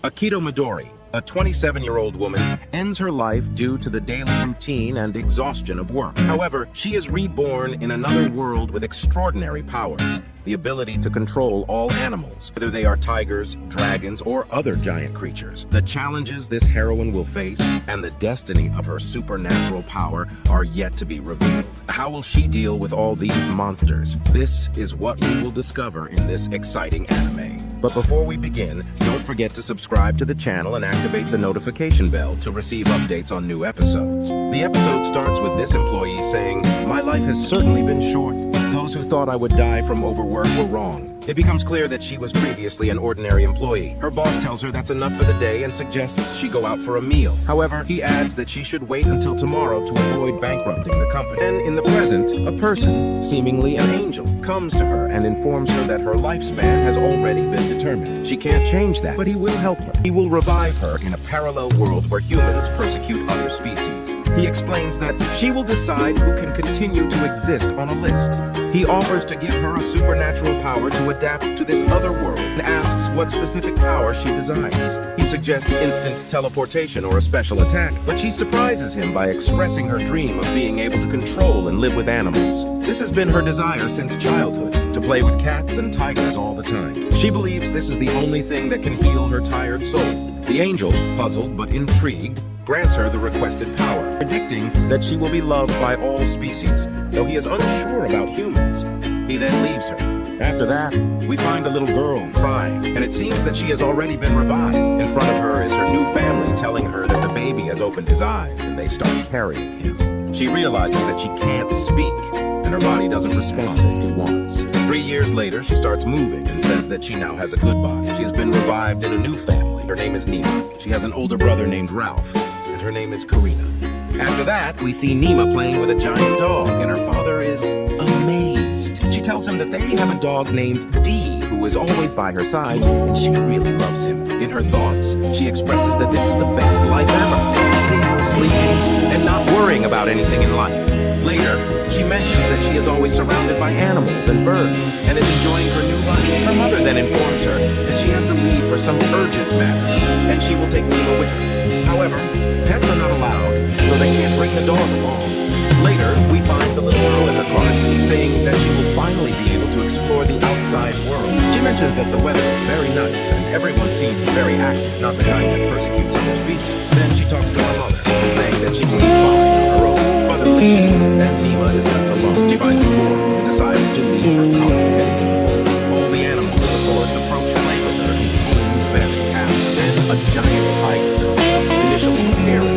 Akito Midori, a 27-year-old woman, ends her life due to the daily routine and exhaustion of work. However, she is reborn in another world with extraordinary powers, the ability to control all animals, whether they are tigers, dragons, or other giant creatures. The challenges this heroine will face and the destiny of her supernatural power are yet to be revealed. How will she deal with all these monsters? This is what we will discover in this exciting anime. But before we begin, don't forget to subscribe to the channel and activate the notification bell to receive updates on new episodes. The episode starts with this employee saying, "My life has certainly been short. Those who thought I would die from overwork were wrong." It becomes clear that she was previously an ordinary employee. Her boss tells her that's enough for the day and suggests she go out for a meal. However, he adds that she should wait until tomorrow to avoid bankrupting the company. And in the present, a person, seemingly an angel, comes to her and informs her that her lifespan has already been determined. She can't change that, but he will help her. He will revive her in a parallel world where humans persecute other species. He explains that she will decide who can continue to exist on a list. He offers to give her a supernatural power to adapt to this other world and asks what specific power she desires. He suggests instant teleportation or a special attack, but she surprises him by expressing her dream of being able to control and live with animals. This has been her desire since childhood, to play with cats and tigers all the time. She believes this is the only thing that can heal her tired soul. The angel, puzzled but intrigued, grants her the requested power, predicting that she will be loved by all species, though he is unsure about humans. He then leaves her. After that, we find a little girl crying, and it seems that she has already been revived. In front of her is her new family telling her that the baby has opened his eyes, and they start carrying him. She realizes that she can't speak, and her body doesn't respond as she wants. 3 years later, she starts moving and says that she now has a good body. She has been revived in a new family. Her name is Nima. She has an older brother named Ralph, and her name is Karina. After that, we see Nima playing with a giant dog, and her father is amazed. She tells him that they have a dog named Dee, who is always by her side, and she really loves him. In her thoughts, she expresses that this is the best life ever, eating, sleeping, and not worrying about anything in life. Later, she mentions that she is always surrounded by animals and birds, and is enjoying her new life. Her mother then informs her that she has to leave for some urgent matters, and she will take Nima with her. However, pets are not allowed, so they can't bring the dog along. Later, we find the little girl in her cart saying that she will finally be able to explore the outside world. She mentions that the weather is very nice and everyone seems very active, not the kind that persecutes other species. Then she talks to her mother, saying that she will be fine on her own. Mother leaves, and Nima is left alone. She finds a fork and decides to leave her cart heading to the forest. All the animals in the forest approach and play with her and seem very happy. Then a giant tiger comes, initially scary.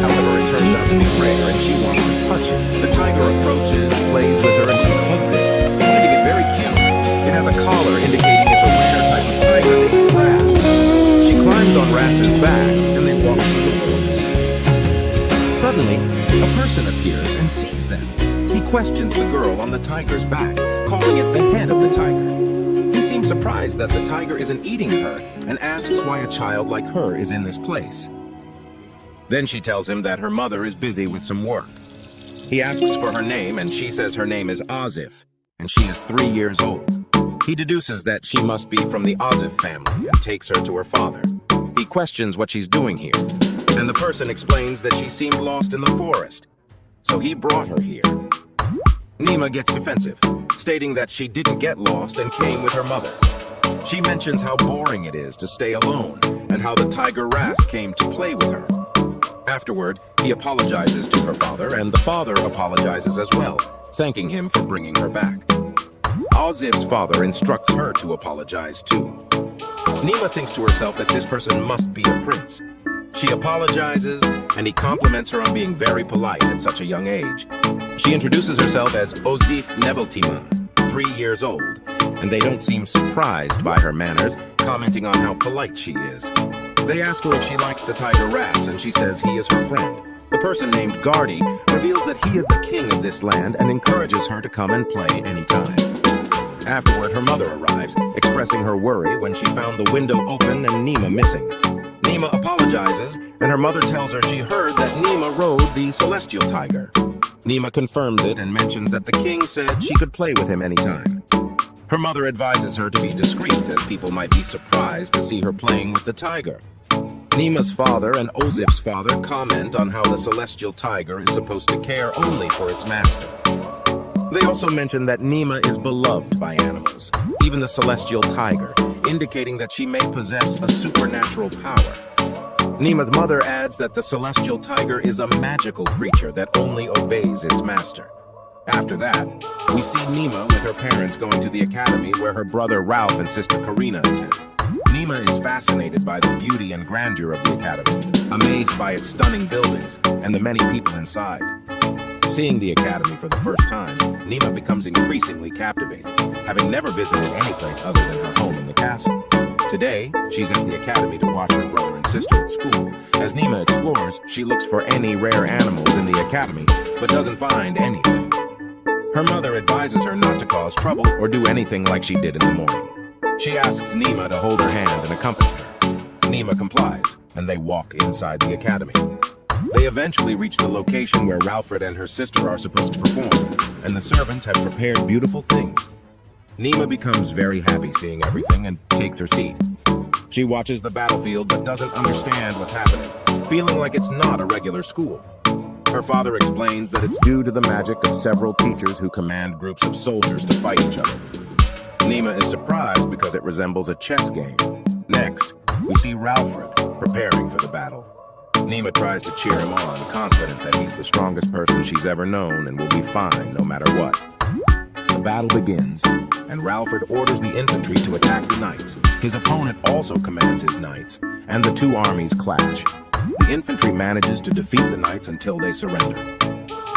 However, it turns out to be rare, and she wants to touch it. The tiger approaches, plays with her, and she hugs it, finding it very cute. It has a collar indicating it's a rare type of tiger named Ras. She climbs on Ras's back, and they walk through the woods. Suddenly, a person appears and sees them. He questions the girl on the tiger's back, calling it the head of the tiger. He seems surprised that the tiger isn't eating her, and asks why a child like her is in this place. Then she tells him that her mother is busy with some work. He asks for her name, and she says her name is Azif, and she is 3 years old. He deduces that she must be from the Azif family and takes her to her father. He questions what she's doing here, and the person explains that she seemed lost in the forest, so he brought her here. Nima gets defensive, stating that she didn't get lost and came with her mother. She mentions how boring it is to stay alone, and how the tiger Ras came to play with her. Afterward, he apologizes to her father, and the father apologizes as well, thanking him for bringing her back. Azif's father instructs her to apologize too. Nima thinks to herself that this person must be a prince. She apologizes, and he compliments her on being very polite at such a young age. She introduces herself as Ozif Nebeltima, 3 years old, and they don't seem surprised by her manners, commenting on how polite she is. They ask her if she likes the tiger Ras, and she says he is her friend. The person named Gardi reveals that he is the king of this land and encourages her to come and play anytime. Afterward, her mother arrives, expressing her worry when she found the window open and Nima missing. Nima apologizes, and her mother tells her she heard that Nima rode the celestial tiger. Nima confirms it and mentions that the king said she could play with him anytime. Her mother advises her to be discreet, as people might be surprised to see her playing with the tiger. Nima's father and Ozif's father comment on how the celestial tiger is supposed to care only for its master. They also mention that Nima is beloved by animals, even the celestial tiger, indicating that she may possess a supernatural power. Nima's mother adds that the celestial tiger is a magical creature that only obeys its master. After that, we see Nima with her parents going to the academy where her brother Ralph and sister Karina attend. Nima is fascinated by the beauty and grandeur of the academy, amazed by its stunning buildings and the many people inside. Seeing the academy for the first time, Nima becomes increasingly captivated, having never visited any place other than her home in the castle. Today, she's at the academy to watch her brother and sister at school. As Nima explores, she looks for any rare animals in the academy, but doesn't find anything. Her mother advises her not to cause trouble or do anything like she did in the morning. She asks Nima to hold her hand and accompany her. Nima complies, and they walk inside the academy. They eventually reach the location where Ralfred and her sister are supposed to perform, and the servants have prepared beautiful things. Nima becomes very happy seeing everything and takes her seat. She watches the battlefield but doesn't understand what's happening, feeling like it's not a regular school. Her father explains that it's due to the magic of several teachers who command groups of soldiers to fight each other. Nima is surprised because it resembles a chess game. Next, we see Ralfred preparing for the battle. Nima tries to cheer him on, confident that he's the strongest person she's ever known and will be fine no matter what. The battle begins, and Ralfred orders the infantry to attack the knights. His opponent also commands his knights, and the two armies clash. The infantry manages to defeat the knights until they surrender.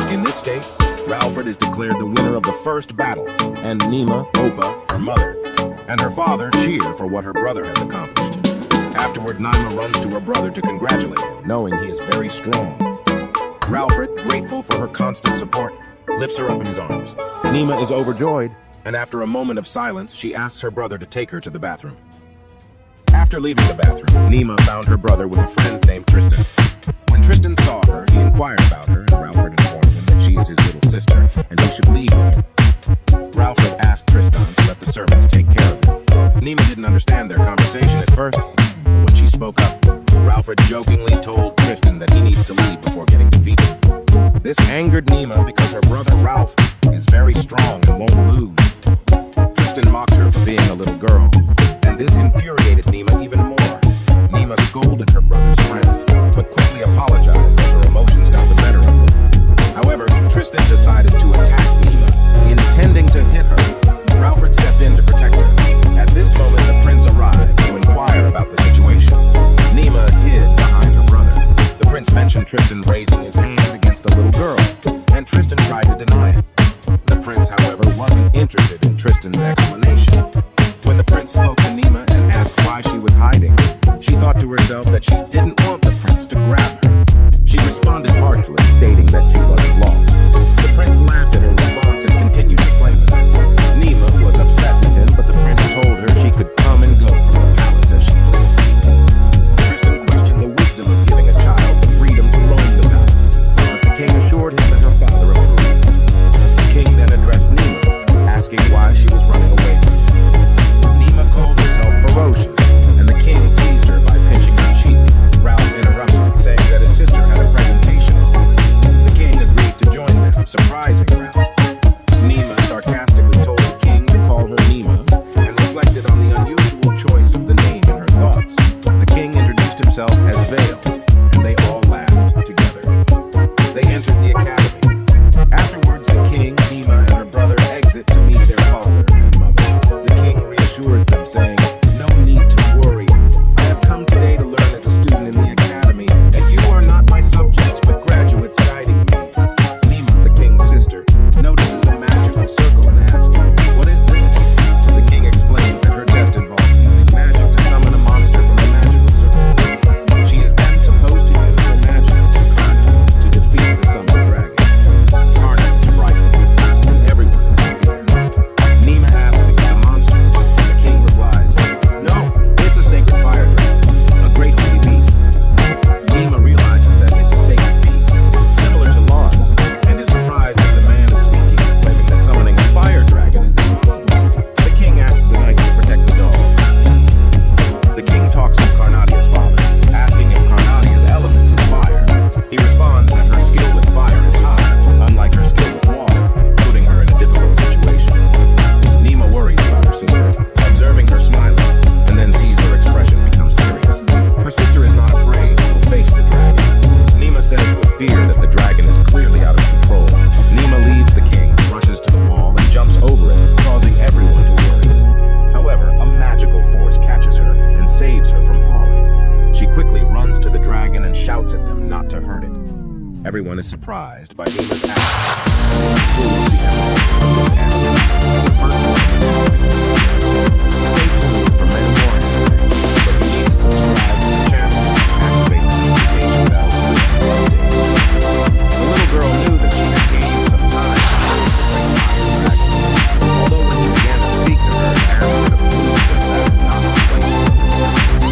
In this state, Ralfred is declared the winner of the first battle, and Nima, Opa, her mother, and her father cheer for what her brother has accomplished. Afterward, Nima runs to her brother to congratulate him, knowing he is very strong. Ralfred, grateful for her constant support, lifts her up in his arms. Nima is overjoyed, and after a moment of silence, she asks her brother to take her to the bathroom. After leaving the bathroom, Nima found her brother with a friend named Tristan. When Tristan saw her, he inquired about her, and Ralfred informed him that she is his little sister, and he should leave with her. Ralfred asked Tristan to let the servants take care of him. Nima didn't understand their conversation at first, but when she spoke up, Ralfred jokingly told Tristan that he needs to leave before getting defeated. This angered Nima because her brother Ralph is very strong and won't lose. Tristan mocked her for being a little girl, and this infuriated Nima even more. Nima scolded her brother's friend, but quickly apologized as her emotions got the better of her. However, Tristan decided to attack Nima, intending to hit her. Ralfred stepped in to protect her. At this moment, the prince arrived to inquire about the situation. Nima hid behind her brother. The prince mentioned Tristan raising his hand against the little girl, and Tristan tried to deny it. The prince, however, wasn't interested in Tristan's explanation. When the prince spoke to Nima and asked why she was hiding, she thought to herself that she didn't want the prince to grab her. She responded harshly, stating that she wasn't lost. The prince laughed at her response and continued to play with her. Nima was upset with him, but the prince told her she could come and go from the palace as she pleased. Tristan questioned the wisdom of giving a child the freedom to roam the palace, but the king assured him that her father approved. The king then addressed Nima, asking why she was running away from him. Nima called herself ferocious, and the king teased her by pinching her cheek. Ralph interrupted, saying that his sister had a presentation offer. The king agreed to join them, surprising Ralph. Nima sarcastically told the king to call her Nima, and reflected on the unusual choice of the name in her thoughts. The king introduced himself as Vale, and they all laughed together. They entered the academy. Afterwards, the king, Nima, and her brother exit to meet their father and mother. The king reassures them, saying, "No need to worry. I have come today to learn as a student in the academy, and you are not my subjects, but graduates guiding me." Nima, the king's sister, notices a magical circle and asks, "What is this?" The king explains that her test involves using magic to summon a monster from the magical circle. She is then supposed to use the Everyone is surprised by Nima's action. Stay tuned for many more episodes, but you need to subscribe to the channel and activate the notification bell to receive updates. The little girl knew that she had gained some time to break the dragon, although when he began to speak to her, Aaron would have proved that that is not the place for her.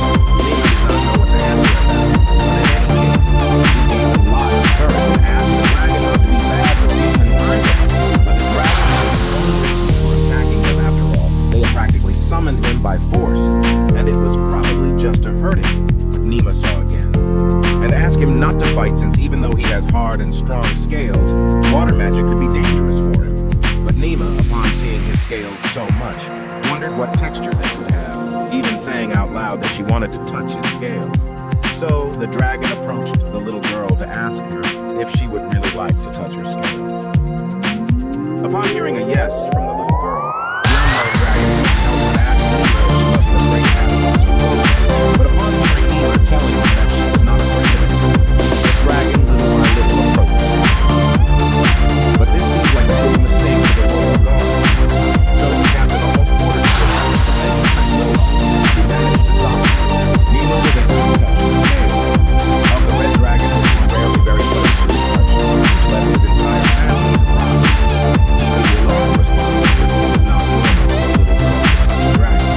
Nima did not know what to answer to that, but in any case, she gained a lot of courage and asked the dragon not to be bad or even hurt him. But the dragon had his own reasons for attacking him after all. They had practically summoned him by force, and it was probably just to hurt him. But Nima saw again, and asked him not to fight since even though he has hard and strong scales, water magic could be dangerous for him. But Nima, upon seeing his scales so much, wondered what texture they would have, even saying out loud that she wanted to touch his scales. So the dragon approached the little girl to ask her if she would really like to touch her scales. Upon hearing a yes from the little girl, the unknown dragon held her asked her if she wasn't afraid to have a closer. But upon hearing Nima telling him that she was not afraid of him, the dragon little by little approached her. But this seemed like a big mistake for the royal guard. So the captain almost ordered the dragon to make him touch Lofi. He managed to stop him. Nima was able to touch the scale of the red dragon, which was rarely very close to his touch, which led his entire family surprised. He alone responded that he was not normal for the little girl to touch the dragon.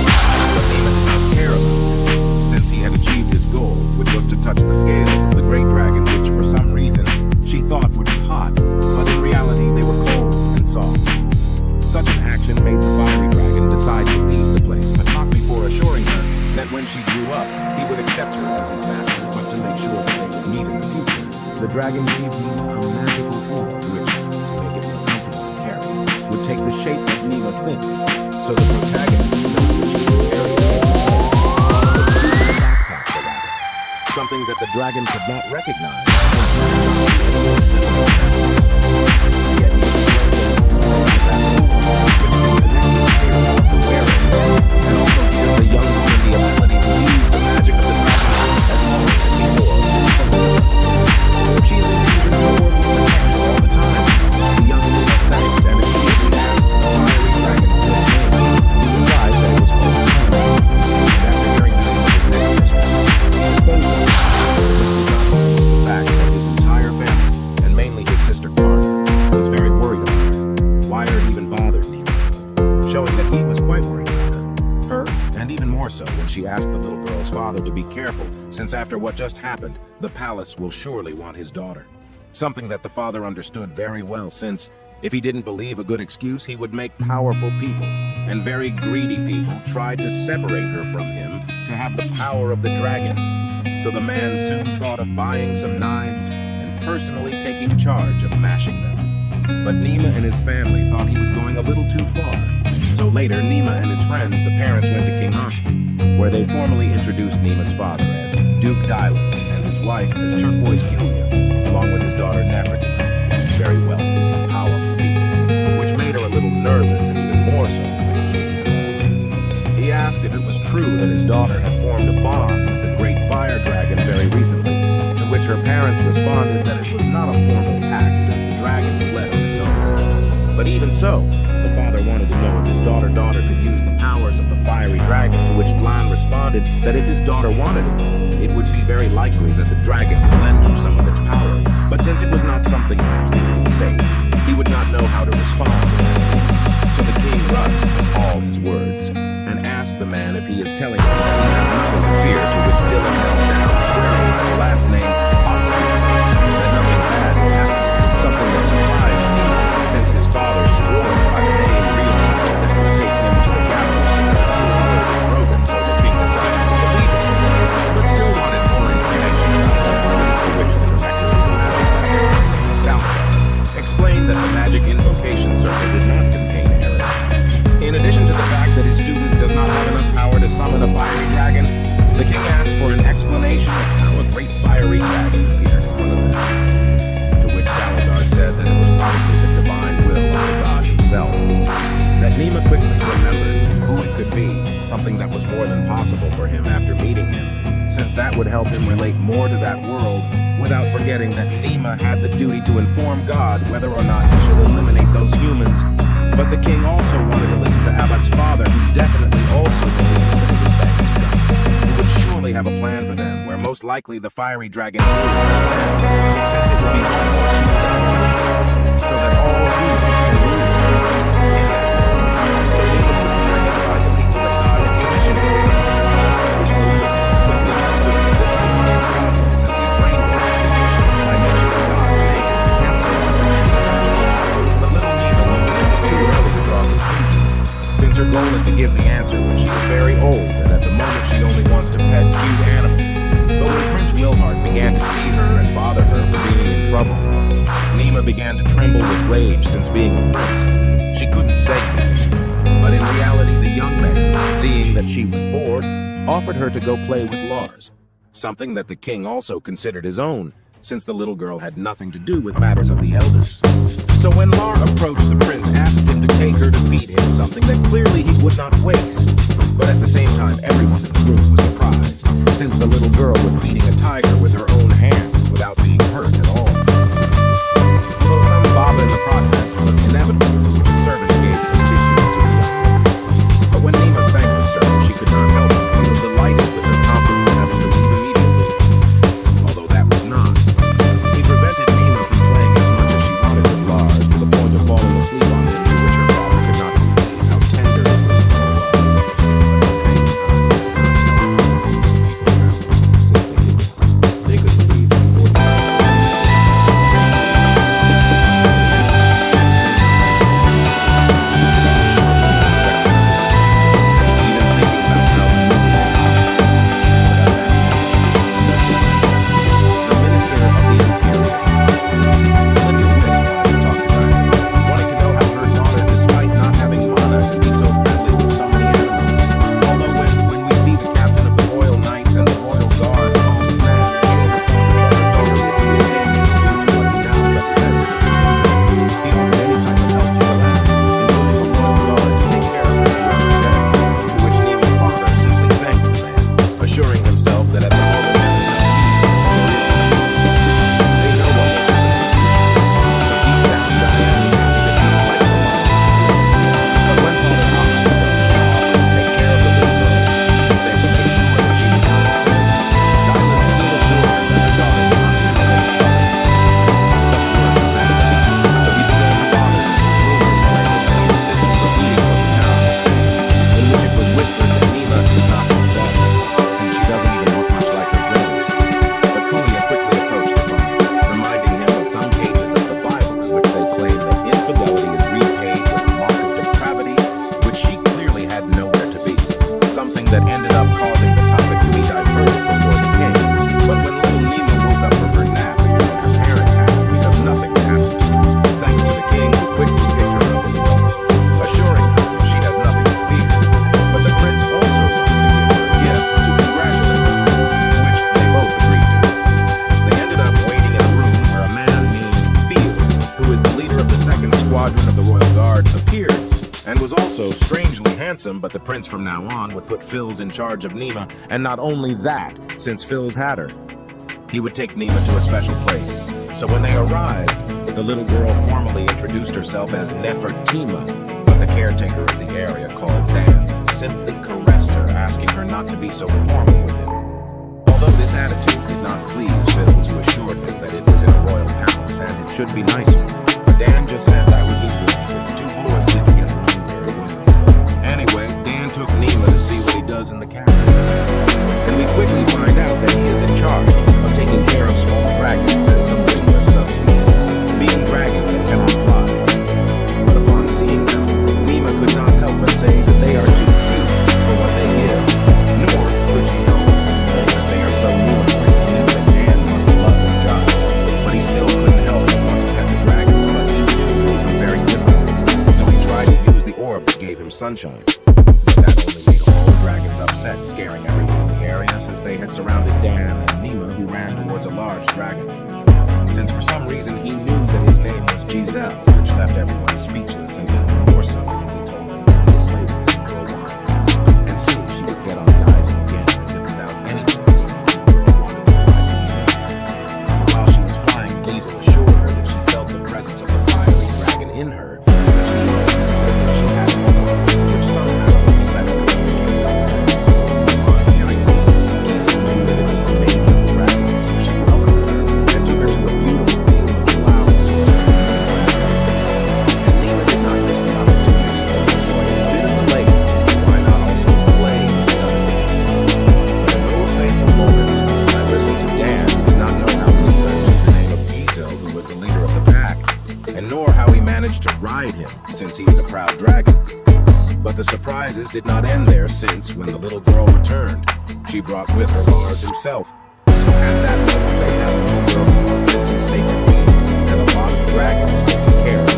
But Nima did not care about it, since he had achieved his goal, which was to touch the scales of the great dragon, which for some reason she thought would be hot, but in reality they were cold and soft. Such an action made the fiery dragon decide to leave the place, but not before assuring her that when she grew up, he would accept her as his master, but to make sure that they would meet in the future, the dragon gave Nima a magical orb, which, to make it more comfortable to carry, would take the shape that Nima thinks, so the protagonist knows that she can carry it in her head, a backpack for that, something that the dragon could not recognize. Yet he and also gives the young woman the ability to use the magic of the dragon as long as before. If she is using her orb all the time, the young woman thanked and immediately asked the fiery dragon for his name. He replied that it was called Time, and after hearing the name of his next mistress, he exposed him, which did not hold the fact that his entire family, and mainly his sister Karna, was very worried about her. Why it even bothered Nima, showing that he was quite worried about her, and even more so when she asked the little girl's father to be careful, since after what just happened, the palace will surely want his daughter. Something that the father understood very well, since if he didn't believe a good excuse, he would make powerful people, and very greedy people, try to separate her from him to have the power of the dragon. So the man soon thought of buying some knives and personally taking charge of mashing them. But Nima and his family thought he was going a little too far. So later, Nima and his friends, the parents, went to King Ospi, where they formally introduced Nima's father as Duke Dylan and his wife as Turquoise Culia, along with his daughter Nefertiti, very wealthy and powerful people, which made her a little nervous and even more so when King called. He asked if it was true that his daughter had formed a bond with the great fire dragon very recently, to which her parents responded that it was not a formal pact since the dragon fled on its own. But even so, the father wanted to know if his daughter could use the powers of the fiery dragon, to which Dlan responded that if his daughter wanted it, it would be very likely that the dragon would lend her some of its power. But since it was not something completely safe, he would not know how to respond in that case. So the king rushed all his words and asked the man if he is telling him that he has nothing to fear, to which Dylan held down, swearing by the last name Oscar, that nothing bad would happen, something that surprised me, since his father swore by the name real something that would take him to the gallows to Rogan, so the king decided to believe it, but still wanted more information about the belief to which the director of the magic South explained that the magic invocation circle did not contain errors. In addition to the fact that his student does not have enough power to summon a fiery dragon, the king asked for an explanation of how a great fiery dragon appeared in front of them. To which Salazar said that it was probably the divine will of the god himself. That Nima quickly remembered who it could be, something that was more than possible for him after meeting him, since that would help him relate more to that world without forgetting that Nima had the duty to inform God whether or not he should eliminate those humans. But the king also wanted to listen to Abbott's father, who definitely also believed that it was thanks to God. He would surely have a plan for them, where most likely the fiery dragon would, since it would be so that all humans can rule. So he would identify the people that God had commissioned him, which would quickly understood that this was not a problem, since he brainwashed him by mentioning God's name and but little Neva knew that it was too early to draw conclusions, since her goal is to give the answer when she is very old, and at the moment she only wants to pet cute animals. But when Prince Wilhart began to see her and bother her for being in trouble, Nima began to tremble with rage, since being a prince, she couldn't say anything to him. But in reality, the young man, seeing that she was bored, offered her to go play with Lars, something that the king also considered his own, since the little girl had nothing to do with matters of the elders. So when Lar approached the prince, asked him to take her to feed him something that clearly he would not waste. But at the same time, everyone in the room was surprised, since the little girl was feeding a tiger with her own hands without being hurt at all. Although some bother in the process was inevitable, to which a servant gave some tissues to the young woman. But when Nima thanked the servant, she could not help but feel delighted with her compliment having to leave immediately. Although that was not. He prevented Nima from playing as much as she wanted with Lars, to the point of falling asleep on him, to which her father could not believe how tender his little girl was. But at the same time, they could believe that but the prince from now on would put Phils in charge of Nima, and not only that, since Phils had her, he would take Nima to a special place. So when they arrived, the little girl formally introduced herself as Nefertima, but the caretaker of the area, called Dan, simply caressed her, asking her not to be so formal with him. Although this attitude did not please Phils, who assured him that it was in a royal palace and it should be nicer, but Dan just said that was his rules, and the two boys didn't get along very well. Anyway, Dan took Nima to see what he does in the castle. And we quickly find out that he is in charge of taking care of small dragons and some wingless subspecies, being dragons that cannot fly. But upon seeing them, Nima could not help but say that they are too cute for what they give, nor could she help that they are so beautiful and knew that Dan must love his job. But he still couldn't help but want to pet the dragons, but he knew it was very difficult. So he tried to use the orb that gave him sunshine. But that only made all the dragons upset, scaring everyone in the area, since they had surrounded Dan and Nima, who ran towards a large dragon. Since for some reason he knew that his name was Giselle, which left everyone speechless, and even more so when he told them that he would play with them for a while. And soon she would get on geyser again, as if without anything, since the little girl wanted to fly. ride him, since he is a proud dragon. But the surprises did not end there, since, when the little girl returned, she brought with her Mars himself. So at that moment, they had a number of more princes, sacred beasts, and a lot of dragons taken care of.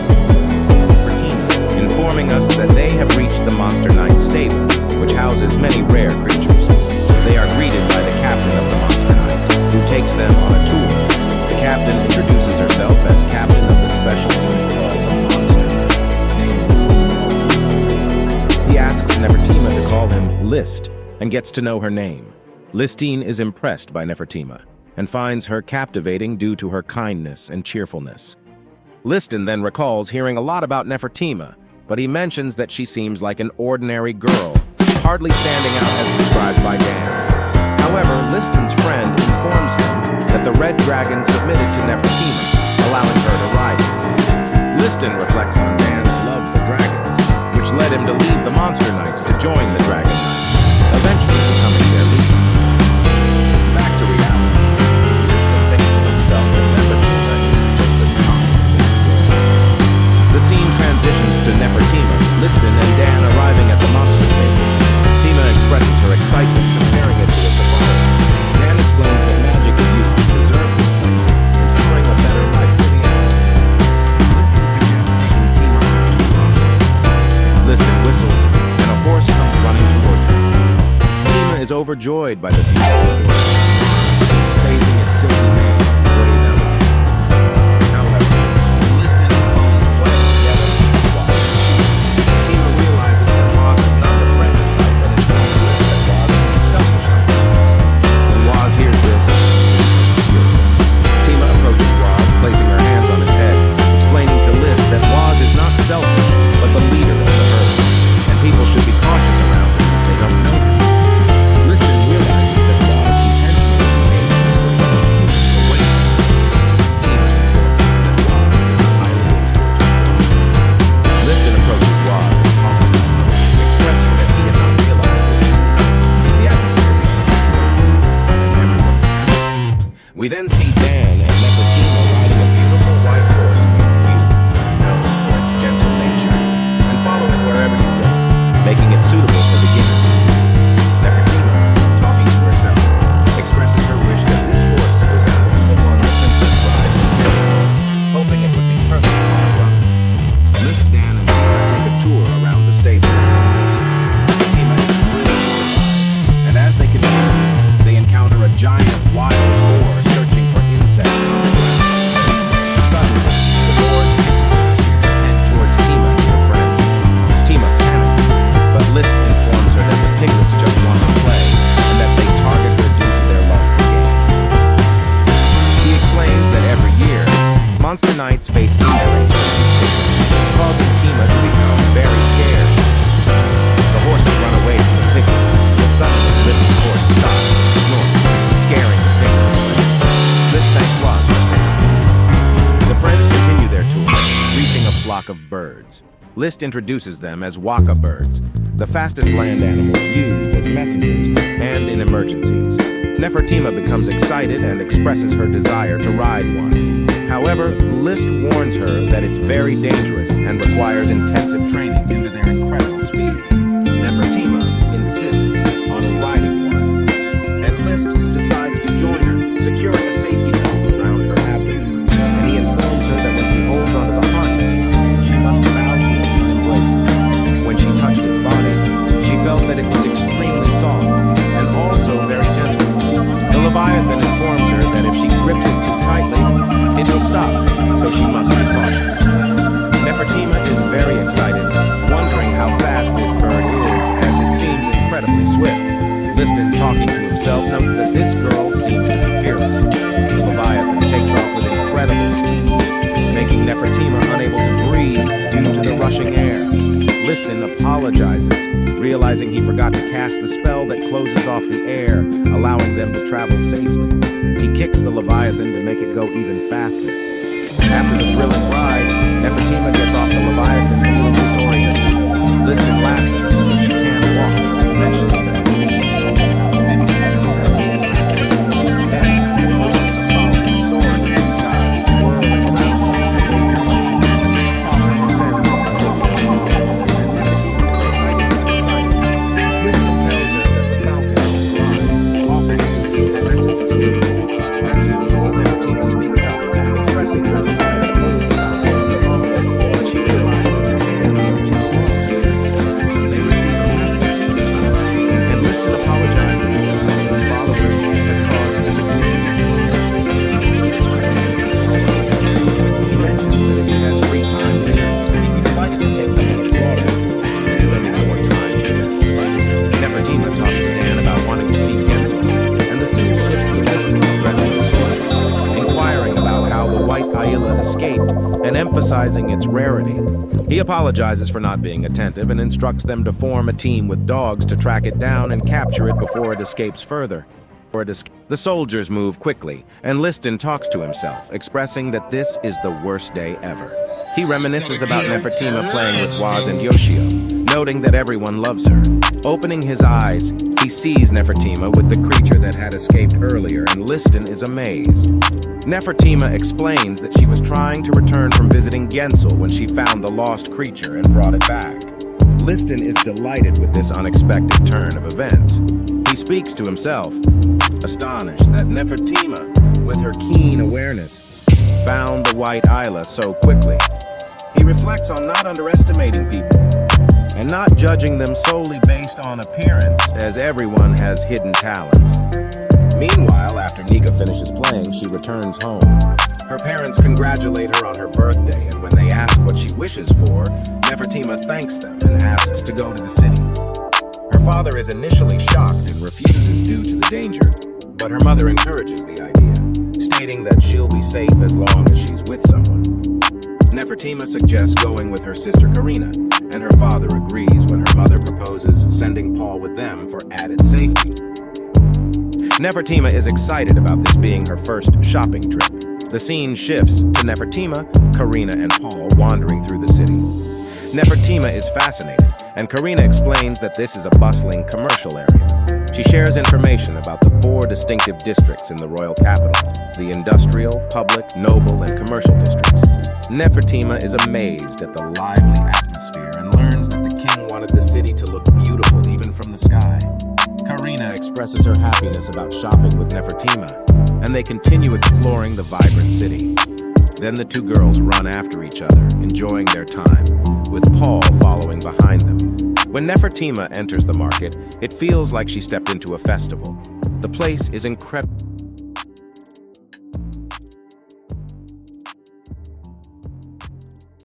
Informing us that they have reached the Monster Knight stable, which houses many rare creatures. They are greeted by the captain of the Monster Knights, who takes them on a tour. The captain introduces herself as captain of the special unit called the Monster Knights. He asks Nefertima to call him List, and gets to know her name. Listine is impressed by Nefertima, and finds her captivating due to her kindness and cheerfulness. Liston then recalls hearing a lot about Nefertima, but he mentions that she seems like an ordinary girl, hardly standing out as described by Dan. However, Liston's friend informs him that the Red Dragon submitted to Nefertima, allowing her to ride him. Liston reflects on Dan's love for dragons, which led him to leave the Monster Knights to join the Dragon Knights, eventually becoming their leader. Back to reality. Liston thinks to himself that Nefertima is just a child. The scene transitions to Nefertima, Liston, and Dan arriving at the monster stable. Tima expresses her excitement, comparing it to a safari. Dan explains that magic is used to preserve this place, ensuring a better life for the animals. Liston suggests taking Tima on a tour on horseback. Liston whistles, and a horse comes running towards them. Tima is overjoyed by the beautiful horse, praising its silky mane and little elegance. However, Liston calls his play together with Waz. Tima realizes that Waz is not the friendly type and informs List that Waz can be selfish sometimes. When Waz hears this, he becomes furious. Tima approaches Waz, placing her hands on his head, explaining to List that Waz is not selfish, but the leader of the herd, and people should be cautious around him if they don't know him. Liston realizes that Waz intentionally behaves this way to keep people away from him. Tima informs him that Waz is a highly intelligent horse. Liston approaches Waz and apologizes, expressing that he had not realized this before. The atmosphere becomes joyful, and everyone is happy. We then see Dan and Nefertima riding a beautiful white horse named Hugh, known for its gentle nature, and follow it wherever you go, making it suitable for beginners. Nefertima, talking to herself, expresses her wish that this horse resembles the one the princess rides in fairy tales, hoping it would be perfect for her brother. List, Dan, and Tima take a tour around the stable of the horses. Tima is thrilled with the ride, and as they continue, they encounter a giant wild boar searching for insects on the ground. Suddenly, the boar's people head towards Tima and her friend. Tima panics, but List informs her that the piglets just want to play, and that they target her due to their love for games. He explains that every year, Monster Knights face injuries from these piglets, causing Tima to become very scared. The horses run away from the piglets, but suddenly List's horse stops, snorting, scaring the piglets away. List thanks Waz for saving him. The friends continue their tour, reaching a flock of birds. List introduces them as waka birds, the fastest land animals used as messengers and in emergencies. Nefertima becomes excited and expresses her desire to ride one. However, List warns her that it's very dangerous and requires intensive training due to their incredible speed. Nefertima insists on riding one, and List decides to join her, securing a safety belt around her abdomen. And he informs her that when she holds onto the harness, she must bow to it and embrace it. When she touched its body, she felt that it was extremely soft and also very gentle. The Leviathan informs her that if she grips it too tightly, it will stop, so she must be cautious. Nefertima is very excited, wondering how fast this bird is, as it seems incredibly swift. Liston, talking to himself, notes that this girl seems to be fearless. The Leviathan takes off with incredible speed, making Nefertima unable to breathe due to the rushing air. Liston apologizes, realizing he forgot to cast the spell that closes off the air, allowing them to travel safely. He kicks the Leviathan to make it go even faster. After the thrilling ride, Nefertima gets off the Leviathan feeling disoriented. Liston laughs at her because she can't walk, mentioning that the speed is only about 50 minutes a second. Next, the wheels of foam soar into the sky, swirling around them, and they proceed to ascend emphasizing its rarity. He apologizes for not being attentive and instructs them to form a team with dogs to track it down and capture it before it escapes further. The soldiers move quickly, and Liston talks to himself, expressing that this is the worst day ever. He reminisces about Nefertima playing with Waz and Yoshio, noting that everyone loves her. Opening his eyes, he sees Nefertima with the creature that had escaped earlier, and Liston is amazed. Nefertima explains that she was trying to return from visiting Gensel when she found the lost creature and brought it back. Liston is delighted with this unexpected turn of events. He speaks to himself, astonished that Nefertima, with her keen awareness, found the white Isla so quickly. He reflects on not underestimating people and not judging them solely based on appearance, as everyone has hidden talents. Meanwhile, after Nika finishes playing, she returns home. Her parents congratulate her on her birthday, and when they ask what she wishes for, Nefertima thanks them and asks to go to the city. Her father is initially shocked and refuses due to the danger, but her mother encourages the idea, stating that she'll be safe as long as she's with someone. Nefertima suggests going with her sister Karina, and her father agrees when her mother proposes sending Paul with them for added safety. Nefertima is excited about this being her first shopping trip. The scene shifts to Nefertima, Karina, and Paul wandering through the city. Nefertima is fascinated, and Karina explains that this is a bustling commercial area. She shares information about the 4 distinctive districts in the royal capital: the industrial, public, noble, and commercial districts. Nefertima is amazed at the lively atmosphere and learns that the king wanted the city to look beautiful even from the sky. Karina expresses her happiness about shopping with Nefertima, and they continue exploring the vibrant city. Then the 2 girls run after each other, enjoying their time, with Paul following behind them. When Nefertima enters the market, it feels like she stepped into a festival. The place is incredible.